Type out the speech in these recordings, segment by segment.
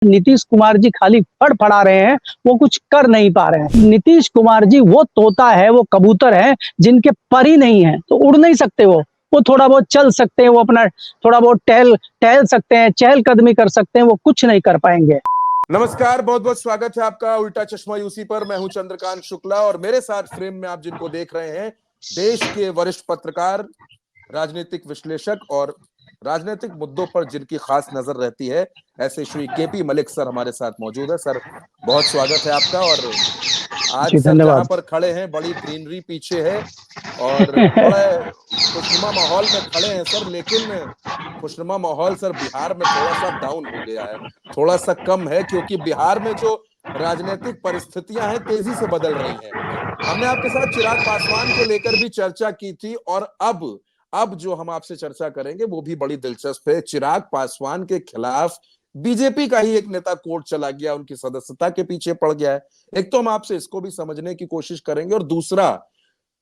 नीतीश कुमार जी खाली फड़फड़ा रहे हैं, वो कुछ कर नहीं पा रहे हैं। नीतीश कुमार जी वो तोता है, वो कबूतर है जिनके पर ही नहीं है, तो उड़ नहीं सकते वो थोड़ा बहुत चल सकते हैं, वो अपना थोड़ा बहुत टहल टहल सकते हैं, चहलकदमी कर सकते हैं, वो कुछ नहीं कर पाएंगे। नमस्कार, बहुत बहुत स्वागत है आपका उल्टा चश्मा यूसी पर। मैं हूं चंद्रकांत शुक्ला और मेरे साथ फ्रेम में आप जिनको देख रहे हैं, देश के वरिष्ठ पत्रकार, राजनीतिक विश्लेषक और राजनीतिक मुद्दों पर जिनकी खास नजर रहती है, ऐसे श्री केपी मलिक सर हमारे साथ मौजूद है। सर, बहुत स्वागत है आपका। और आज जी सर जहां धन्यवाद। पर खड़े हैं, बड़ी ग्रीनरी पीछे है और बड़ा खुशनुमा माहौल में खड़े हैं सर, लेकिन खुशनुमा माहौल सर बिहार में थोड़ा सा डाउन हो गया है, थोड़ा सा कम है, क्योंकि बिहार में जो राजनीतिक परिस्थितियां हैं तेजी से बदल रही हैं। हमने आपके साथ चिराग पासवान को लेकर भी चर्चा की थी और अब जो हम आपसे चर्चा करेंगे वो भी बड़ी दिलचस्प है। चिराग पासवान के खिलाफ बीजेपी का ही एक नेता कोर्ट चला गया, उनकी सदस्यता के पीछे पड़ गया है। एक तो हम आपसे इसको भी समझने की कोशिश करेंगे और दूसरा,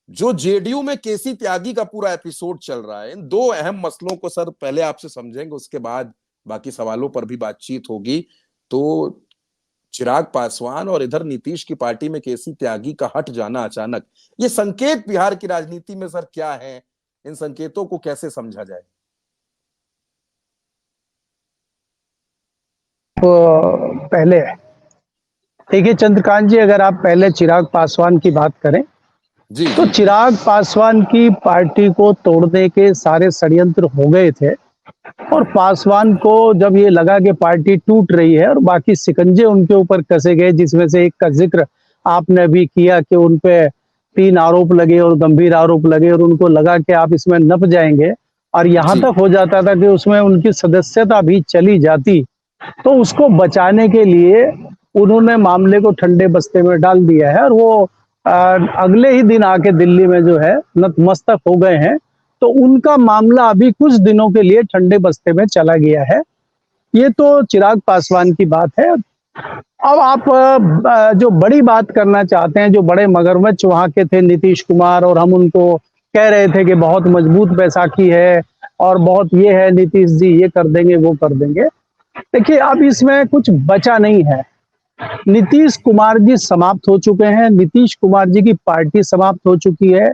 जो जेडीयू में केसी त्यागी का पूरा एपिसोड चल रहा है, इन दो अहम मसलों को सर पहले आपसे समझेंगे, उसके बाद बाकी सवालों पर भी बातचीत होगी। तो चिराग पासवान और इधर नीतीश की पार्टी में केसी त्यागी का हट जाना अचानक, ये संकेत बिहार की राजनीति में सर क्या है? इन संकेतों को कैसे समझा जाए? तो पहले देखिए चंद्रकांत जी, अगर आप पहले चिराग पासवान की बात करें जी तो जी। चिराग पासवान की पार्टी को तोड़ने के सारे षड्यंत्र हो गए थे और पासवान को जब ये लगा कि पार्टी टूट रही है और बाकी शिकंजे उनके ऊपर कसे गए, जिसमें से एक का जिक्र आपने भी किया कि उन पे 3 आरोप लगे और गंभीर आरोप लगे और उनको लगा कि आप इसमें नप जाएंगे और यहाँ जी तक हो जाता था कि उसमें उनकी सदस्यता भी चली जाती, तो उसको बचाने के लिए उन्होंने मामले को ठंडे बस्ते में डाल दिया है और वो अगले ही दिन आके दिल्ली में जो है नतमस्तक हो गए हैं। तो उनका मामला अभी कुछ दिनों के लिए ठंडे बस्ते में चला गया है। ये तो चिराग पासवान की बात है। अब आप जो बड़ी बात करना चाहते हैं, जो बड़े मगरमच्छ वहां के थे नीतीश कुमार, और हम उनको कह रहे थे कि बहुत मजबूत बैसाखी है और बहुत ये है, नीतीश जी ये कर देंगे वो कर देंगे। देखिए, अब इसमें कुछ बचा नहीं है। नीतीश कुमार जी समाप्त हो चुके हैं, नीतीश कुमार जी की पार्टी समाप्त हो चुकी है।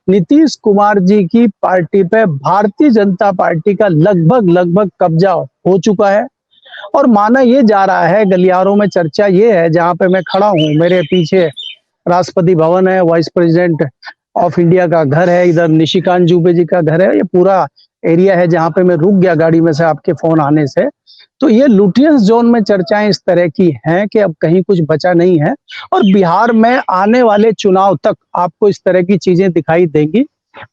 नीतीश कुमार जी की पार्टी पे भारतीय जनता पार्टी का लगभग लगभग कब्जा हो चुका है और माना ये जा रहा है, गलियारों में चर्चा ये है, जहां पे मैं खड़ा हूँ मेरे पीछे राष्ट्रपति भवन है, वाइस प्रेसिडेंट ऑफ इंडिया का घर है, इधर निशिकांत दुबे जी का घर है, ये पूरा एरिया है जहां पे मैं रुक गया गाड़ी में से आपके फोन आने से। तो ये लुटियंस जोन में चर्चाएं इस तरह की हैं कि अब कहीं कुछ बचा नहीं है और बिहार में आने वाले चुनाव तक आपको इस तरह की चीजें दिखाई देंगी।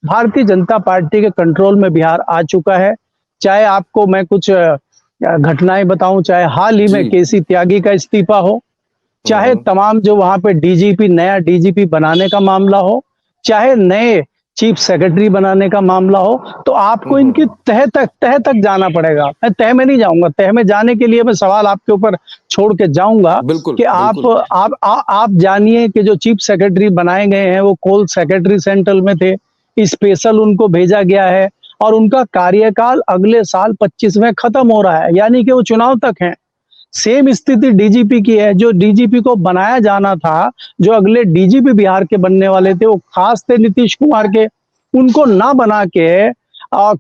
भारतीय जनता पार्टी के कंट्रोल में बिहार आ चुका है। चाहे आपको मैं कुछ घटनाएं बताऊं, चाहे हाल ही में जी। केसी त्यागी का इस्तीफा हो, चाहे तमाम जो वहां पे डीजीपी, नया डीजीपी बनाने का मामला हो, चाहे नए चीफ सेक्रेटरी बनाने का मामला हो, तो आपको इनकी तह तक जाना पड़ेगा। मैं तह में नहीं जाऊंगा, तह में जाने के लिए मैं सवाल आपके ऊपर छोड़ के जाऊंगा बिल्कुल कि बिल्कुल। आप जानिए कि जो चीफ सेक्रेटरी बनाए गए हैं वो कोल सेक्रेटरी सेंट्रल में थे, स्पेशल उनको भेजा गया है और उनका कार्यकाल अगले साल 25 में खत्म हो रहा है, यानी कि वो चुनाव तक है। सेम स्थिति डीजीपी की है। जो डीजीपी को बनाया जाना था, जो अगले डीजीपी बिहार के बनने वाले थे, वो खास थे नीतीश कुमार के, उनको ना बना के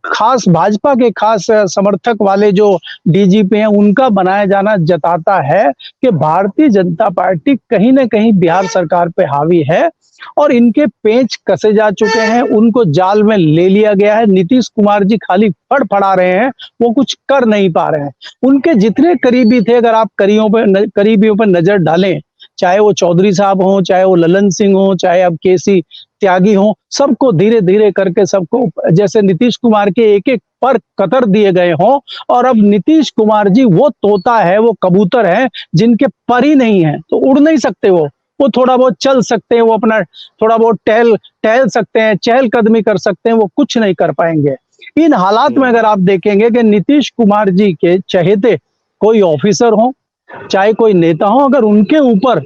खास भाजपा के खास समर्थक वाले जो डीजीपी हैं उनका बनाया जाना जताता है कि भारतीय जनता पार्टी कहीं ना कहीं बिहार सरकार पे हावी है और इनके पेंच कसे जा चुके हैं, उनको जाल में ले लिया गया है। नीतीश कुमार जी खाली फड़फड़ा रहे हैं, वो कुछ कर नहीं पा रहे हैं। उनके जितने करीबी थे, अगर आप करीबियों पर नजर डालें, चाहे वो चौधरी साहब हों, चाहे वो ललन सिंह हों, चाहे अब केसी त्यागी हों, सबको धीरे धीरे करके सबको जैसे नीतीश कुमार के एक एक पर कतर दिए गए हों और अब नीतीश कुमार जी वो तोता है, वो कबूतर है जिनके पर ही नहीं है, तो उड़ नहीं सकते वो थोड़ा बहुत चल सकते हैं, वो अपना थोड़ा बहुत टहल सकते हैं, चहलकदमी कर सकते हैं, वो कुछ नहीं कर पाएंगे। इन हालात में अगर आप देखेंगे कि नीतीश कुमार जी के चहेते कोई ऑफिसर हो, चाहे कोई नेता हो, अगर उनके ऊपर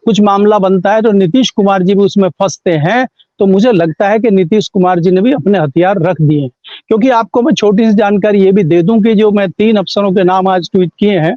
कुछ मामला बनता है तो नीतीश कुमार जी भी उसमें फंसते हैं। तो मुझे लगता है कि नीतीश कुमार जी ने भी अपने हथियार रख दिए। क्योंकि आपको मैं छोटी सी जानकारी ये भी दे दूं कि जो मैं 3 अफसरों के नाम आज ट्वीट किए हैं,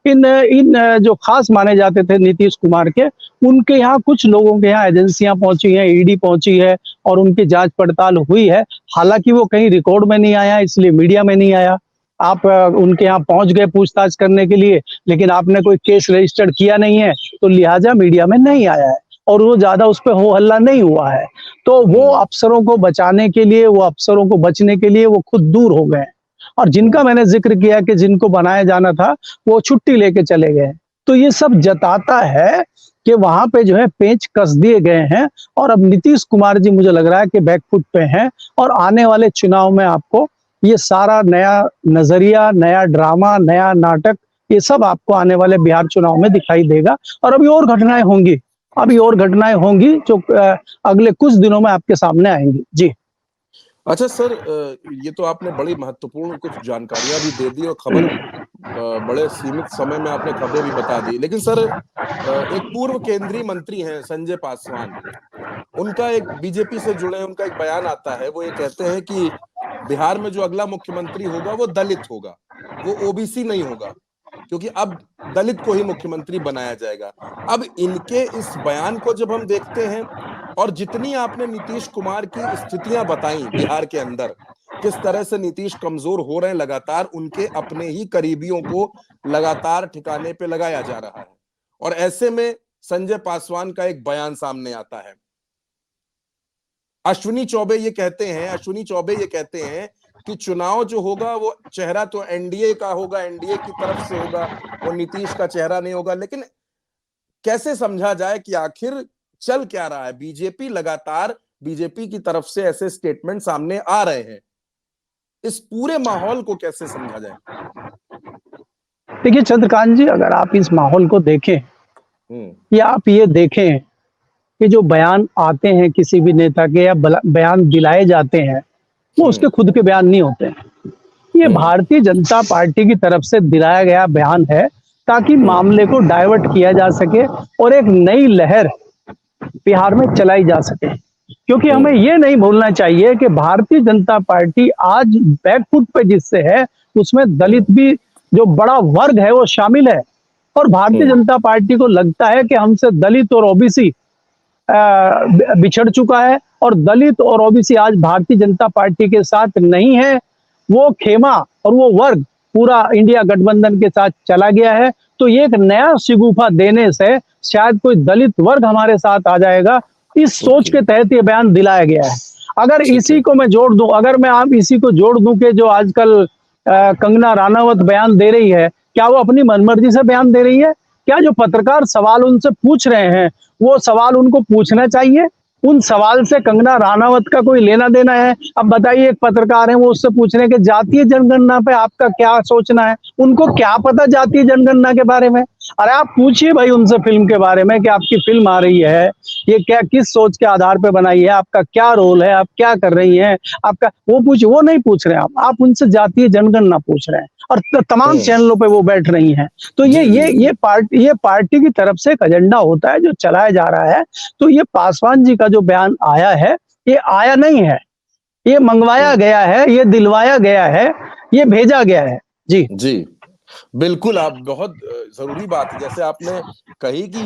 इन इन जो खास माने जाते थे नीतीश कुमार के, उनके यहाँ कुछ लोगों के यहाँ एजेंसियां पहुंची हैं, ईडी पहुंची है और उनकी जांच पड़ताल हुई है। हालांकि वो कहीं रिकॉर्ड में नहीं आया, इसलिए मीडिया में नहीं आया। आप उनके यहाँ पहुंच गए पूछताछ करने के लिए, लेकिन आपने कोई केस रजिस्टर्ड किया नहीं है, तो लिहाजा मीडिया में नहीं आया है और वो ज्यादा उस पर हो हल्ला नहीं हुआ है। तो वो अफसरों को बचाने के लिए, वो अफसरों को बचने के लिए वो खुद दूर हो गए हैं। और जिनका मैंने जिक्र किया कि जिनको बनाया जाना था, वो छुट्टी लेके चले गए। तो ये सब जताता है कि वहां पे जो है पेंच कस दिए गए हैं और अब नीतीश कुमार जी मुझे लग रहा है कि बैकफुट पे हैं और आने वाले चुनाव में आपको ये सारा नया नजरिया, नया ड्रामा, नया नाटक, ये सब आपको आने वाले बिहार चुनाव में दिखाई देगा। और अभी और घटनाएं होंगी, अभी और घटनाएं होंगी जो अगले कुछ दिनों में आपके सामने आएंगी। जी। अच्छा सर, ये तो आपने बड़ी महत्वपूर्ण कुछ जानकारियां भी दे दी और खबर बड़े सीमित समय में आपने खबरें भी बता दी। लेकिन सर, एक पूर्व केंद्रीय मंत्री हैं संजय पासवान, उनका एक बीजेपी से जुड़े उनका एक बयान आता है। वो ये कहते हैं कि बिहार में जो अगला मुख्यमंत्री होगा वो दलित होगा, वो ओबीसी नहीं होगा, क्योंकि अब दलित को ही मुख्यमंत्री बनाया जाएगा। अब इनके इस बयान को जब हम देखते हैं और जितनी आपने नीतीश कुमार की स्थितियां बताई बिहार के अंदर, किस तरह से नीतीश कमजोर हो रहे हैं, लगातार उनके अपने ही करीबियों को लगातार ठिकाने पे लगाया जा रहा है, और ऐसे में संजय पासवान का एक बयान सामने आता है। अश्विनी चौबे ये कहते हैं कि चुनाव जो होगा वो चेहरा तो एनडीए का होगा, एनडीए की तरफ से होगा, वो नीतीश का चेहरा नहीं होगा। लेकिन कैसे समझा जाए कि आखिर चल क्या रहा है? बीजेपी की तरफ से ऐसे स्टेटमेंट सामने आ रहे हैं, इस पूरे माहौल को कैसे समझा जाए? देखिए चंद्रकांत जी, अगर आप इस माहौल को देखें या आप ये देखें कि जो बयान आते हैं किसी भी नेता के या बयान दिलाए जाते हैं, वो उसके खुद के बयान नहीं होते हैं। ये भारतीय जनता पार्टी की तरफ से दिलाया गया बयान है ताकि मामले को डाइवर्ट किया जा सके और एक नई लहर बिहार में चलाई जा सके। क्योंकि हमें ये नहीं भूलना चाहिए कि भारतीय जनता पार्टी आज बैकफुट पे जिससे है, उसमें दलित भी जो बड़ा वर्ग है वो शामिल है। और भारतीय जनता पार्टी को लगता है कि हमसे दलित और ओबीसी बिछड़ चुका है और दलित और ओबीसी आज भारतीय जनता पार्टी के साथ नहीं है। वो खेमा और वो वर्ग पूरा इंडिया गठबंधन के साथ चला गया है। तो ये एक नया शिगुफा देने से शायद कोई दलित वर्ग हमारे साथ आ जाएगा, इस सोच के तहत ये बयान दिलाया गया है। अगर इसी को मैं जोड़ दूं, अगर मैं आप इसी को जोड़ दूं कि जो आजकल कंगना राणावत बयान दे रही है, क्या वो अपनी मनमर्जी से बयान दे रही है? क्या जो पत्रकार सवाल उनसे पूछ रहे हैं वो सवाल उनको पूछना चाहिए? उन सवाल से कंगना राणावत का कोई लेना देना है? अब बताइए, एक पत्रकार है, वो उससे पूछ रहे हैं कि जातीय जनगणना पे आपका क्या सोचना है? उनको क्या पता जातीय जनगणना के बारे में? अरे आप पूछिए भाई उनसे फिल्म के बारे में कि आपकी फिल्म आ रही है, ये क्या किस सोच के आधार पे बनाई है, आपका क्या रोल है, आप क्या कर रही हैं, आपका वो पूछिए। वो नहीं पूछ रहे आप उनसे जातीय जनगणना पूछ रहे हैं और तमाम चैनलों पे वो बैठ रही हैं। तो ये पार्टी की तरफ से एक एजेंडा होता है जो चलाया जा रहा है। तो ये पासवान जी का जो बयान आया है, ये आया नहीं है, ये मंगवाया गया है, ये दिलवाया गया है, ये भेजा गया है। जी जी, बिल्कुल। आप बहुत जरूरी बात है जैसे आपने कही कि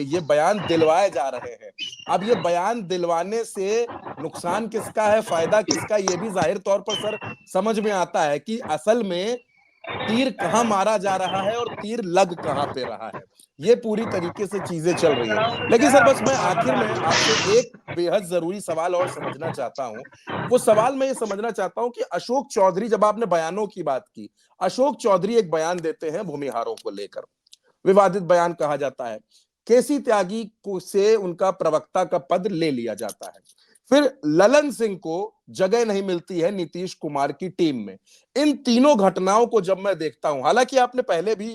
ये बयान दिलवाए जा रहे हैं। अब ये बयान दिलवाने से नुकसान किसका है, फायदा किसका, ये भी जाहिर तौर पर सर समझ में आता है कि असल में तीर कहाँ मारा जा रहा है और तीर लग कहाँ पे रहा है। ये पूरी तरीके से चीजें चल रही है। लेकिन सर बस मैं आखिर में आपसे एक बेहद जरूरी सवाल और समझना चाहता हूं। वो सवाल मैं ये समझना चाहता हूं कि अशोक चौधरी, जब आपने बयानों की बात की, अशोक चौधरी एक बयान देते हैं भूमिहारों को लेकर, विवादित बयान कहा जाता है। केसी त्यागी को से उनका प्रवक्ता का पद ले लिया जाता है। फिर ललन सिंह को जगह नहीं मिलती है नीतीश कुमार की टीम में। इन तीनों घटनाओं को जब मैं देखता हूं, हालांकि आपने पहले भी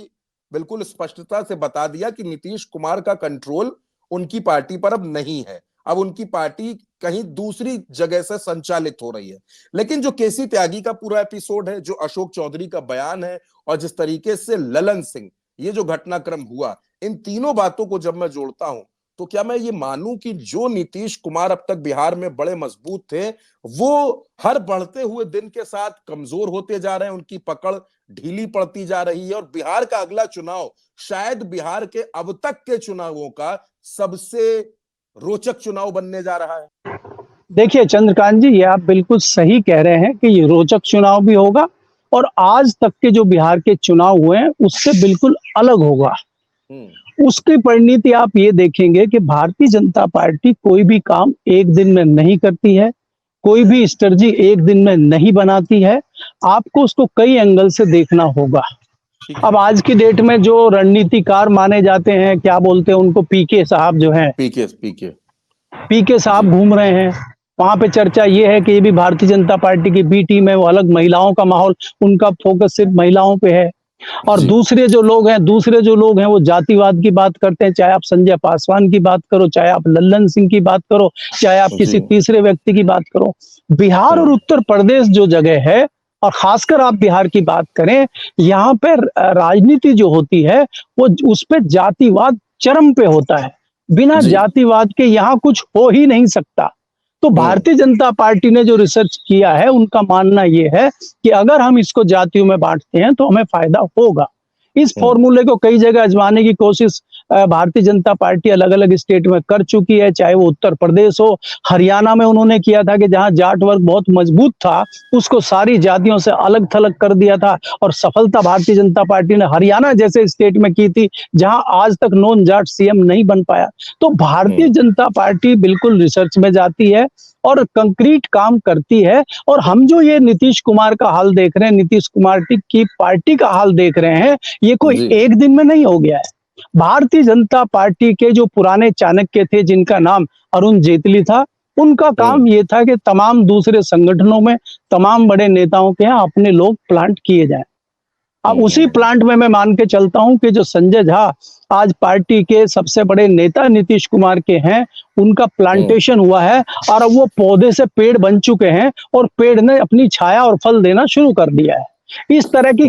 बिल्कुल स्पष्टता से बता दिया कि नीतीश कुमार का कंट्रोल उनकी पार्टी पर अब नहीं है, अब उनकी पार्टी कहीं दूसरी जगह से संचालित हो रही है। लेकिन जो केसी त्यागी का पूरा एपिसोड है, जो अशोक चौधरी का बयान है और जिस तरीके से ललन सिंह, ये जो घटनाक्रम हुआ, इन तीनों बातों को जब मैं जोड़ता हूं तो क्या मैं ये मानूं कि जो नीतीश कुमार अब तक बिहार में बड़े मजबूत थे, वो हर बढ़ते हुए दिन के साथ कमजोर होते जा रहे हैं, उनकी पकड़ ढीली पड़ती जा रही है, और बिहार का अगला चुनाव शायद बिहार के अब तक के चुनावों का सबसे रोचक चुनाव बनने जा रहा है? देखिए चंद्रकांत जी, ये आप बिल्कुल सही कह रहे हैं कि ये रोचक चुनाव भी होगा और आज तक के जो बिहार के चुनाव हुए हैं उससे बिल्कुल अलग होगा। उसकी परिणति आप ये देखेंगे कि भारतीय जनता पार्टी कोई भी काम एक दिन में नहीं करती है, कोई भी स्ट्रेटजी एक दिन में नहीं बनाती है, आपको उसको कई एंगल से देखना होगा। अब आज की डेट में जो रणनीतिकार माने जाते हैं, क्या बोलते हैं उनको, पीके साहब जो हैं, पीके पीके पीके साहब घूम रहे हैं। वहां पे चर्चा ये है कि ये भी भारतीय जनता पार्टी की बी टीम है, वो अलग महिलाओं का माहौल, उनका फोकस सिर्फ महिलाओं पे है। और दूसरे जो लोग हैं वो जातिवाद की बात करते हैं, चाहे आप संजय पासवान की बात करो, चाहे आप लल्लन सिंह की बात करो, चाहे आप किसी तीसरे व्यक्ति की बात करो। बिहार और उत्तर प्रदेश जो जगह है, और खासकर आप बिहार की बात करें, यहाँ पे राजनीति जो होती है वो उस पे जातिवाद चरम पे होता है। बिना जातिवाद के यहाँ कुछ हो ही नहीं सकता। तो भारतीय जनता पार्टी ने जो रिसर्च किया है, उनका मानना ये है कि अगर हम इसको जातियों में बांटते हैं तो हमें फायदा होगा। इस फॉर्मूले को कई जगह आजमाने की कोशिश भारतीय जनता पार्टी अलग अलग स्टेट में कर चुकी है, चाहे वो उत्तर प्रदेश हो, हरियाणा में उन्होंने किया था कि जहां जाट वर्ग बहुत मजबूत था उसको सारी जातियों से अलग थलग कर दिया था, और सफलता भारतीय जनता पार्टी ने हरियाणा जैसे स्टेट में की थी जहां आज तक नॉन जाट सीएम नहीं बन पाया। तो भारतीय जनता पार्टी बिल्कुल रिसर्च में जाती है और कंक्रीट काम करती है। और हम जो ये नीतीश कुमार का हाल देख रहे हैं, नीतीश कुमार की पार्टी का हाल देख रहे हैं, ये कोई एक दिन में नहीं हो गया है। भारतीय जनता पार्टी के जो पुराने चाणक्य थे, जिनका नाम अरुण जेटली था, उनका काम ये था कि तमाम दूसरे संगठनों में तमाम बड़े नेताओं के यहाँ अपने लोग प्लांट किए जाएं। अब उसी प्लांट में मैं मान के चलता हूं कि जो संजय झा आज पार्टी के सबसे बड़े नेता नीतीश कुमार के हैं, उनका प्लांटेशन हुआ है और अब वो पौधे से पेड़ बन चुके हैं और पेड़ ने अपनी छाया और फल देना शुरू कर दिया है। इस तरह की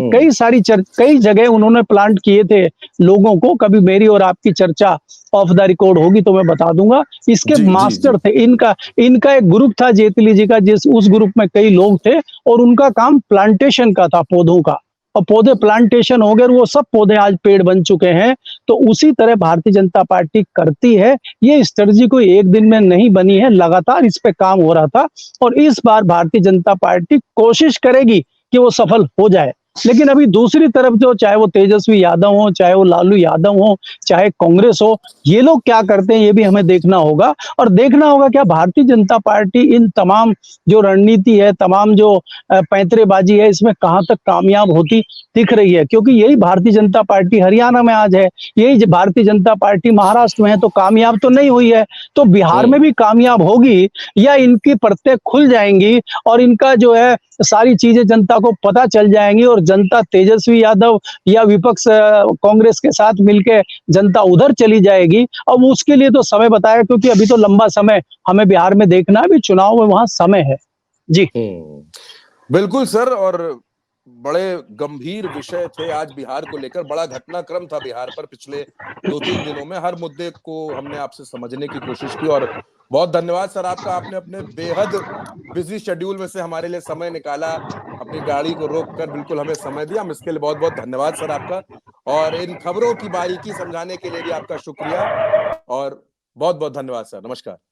कई जगह उन्होंने प्लांट किए थे लोगों को। कभी मेरी और आपकी चर्चा ऑफ द रिकॉर्ड होगी तो मैं बता दूंगा। इसके मास्टर थे, इनका एक ग्रुप था जेटली जी का, उस ग्रुप में कई लोग थे और उनका काम प्लांटेशन का था, पौधों का। और पौधे प्लांटेशन हो गए, वो सब पौधे आज पेड़ बन चुके हैं। तो उसी तरह भारतीय जनता पार्टी करती है। ये स्ट्रेटजी कोई एक दिन में नहीं बनी है, लगातार इस पे काम हो रहा था और इस बार भारतीय जनता पार्टी कोशिश करेगी कि वो सफल हो जाए। लेकिन अभी दूसरी तरफ जो, चाहे वो तेजस्वी यादव हो, चाहे वो लालू यादव हो, चाहे कांग्रेस हो, ये लोग क्या करते हैं ये भी हमें देखना होगा। और देखना होगा क्या भारतीय जनता पार्टी इन तमाम जो रणनीति है, तमाम जो पैंतरेबाजी है, इसमें कहां तक कामयाब होती दिख रही है। क्योंकि यही भारतीय जनता पार्टी हरियाणा में आज है, यही भारतीय जनता पार्टी महाराष्ट्र में है, तो कामयाब तो नहीं हुई है। तो बिहार में भी कामयाब होगी या इनकी परतें खुल जाएंगी और इनका जो है सारी चीजें जनता को पता चल जाएंगी और जनता तेजस्वी यादव या विपक्ष कांग्रेस के साथ मिलकर जनता उधर चली जाएगी। अब उसके लिए तो समय बताएगा, क्योंकि अभी तो लंबा समय हमें बिहार में देखना है, अभी चुनाव में वहां समय है। जी बिल्कुल सर, और बड़े गंभीर विषय थे आज बिहार को लेकर। बड़ा घटनाक्रम था बिहार पर पिछले 2-3 दिनों में। हर मुद्दे को हमने आपसे समझने की कोशिश की और बहुत धन्यवाद सर आपका। आपने अपने बेहद बिजी शेड्यूल में से हमारे लिए समय निकाला, अपनी गाड़ी को रोककर बिल्कुल हमें समय दिया। हम इसके लिए बहुत बहुत धन्यवाद सर आपका, और इन खबरों की बारीकी समझाने के लिए भी आपका शुक्रिया और बहुत बहुत धन्यवाद सर। नमस्कार।